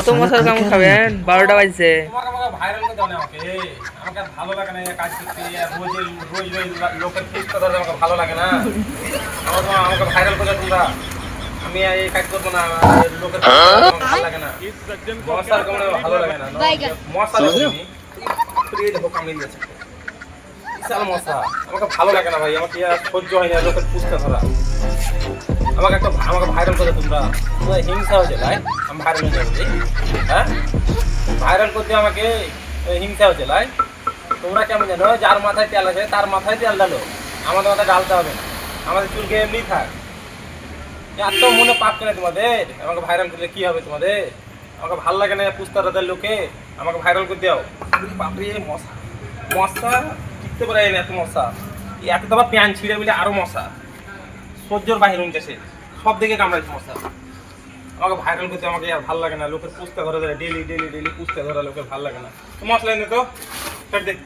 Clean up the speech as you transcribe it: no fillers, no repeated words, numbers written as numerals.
তো মশার কাম খাবেন 12টা বাজছে। তোমাকে আমাকে ভাইরাল করে দাও না আমাকে। আমাকে আর ভালো লাগে না এই কাজ করতে। আর রোজ রোজ লোকের ফিস কথা আমাকে ভালো লাগে না। আমাকে ভাইরাল করে তোমরা। আমি এই কাজ করবো না। লোকের আমাকে ভালো লাগে না। মশার কামড়ে ভালো লাগে না। মশা লাগেনি। ফ্রি দেখো কামড়ে দিয়েছে। বিশাল মশা। আমাকে ভালো লাগে না ভাই। আমাকে আর সহ্য হয় না লোকের পুষ্টা ধরা। আমাকে ভাইরাল করে তোমরা হিংসা হচ্ছে ভাই। আমি ভাইরাল হয়ে যাচ্ছি। হ্যাঁ ভাইরাল করতে আমাকে হিংসা হচ্ছে লাই। তোমরা কেমন জানো যার মাথায় তেল আছে তার মাথায় তেল ডালো, আমাদের মাথায় ডালতে হবে না। আমাদের চুলকে এমনি থাক। এত মনে পাপ কেন তোমাদের? আমাকে ভাইরাল করলে কি হবে তোমাদের? আমাকে ভালো লাগে না পুস্তারাদের লোকে। আমাকে ভাইরাল করে দাও। বাপরে মশা মশা টিকতে পারে না এত মশা। এত তোমার প্যান ছিঁড়ে মিলে আরো মশা সহ্যর বাহির হচ্ছে সব দিকে কামড়াইছে মশা। আমাকে ভাইরাল করতে আমাকে আর ভালো লাগে না। লোকের পুস্তা ধরে ডেলি পুস্তা ধরা লোকের ভালো লাগে না। তো মশলা এনে তো দেখ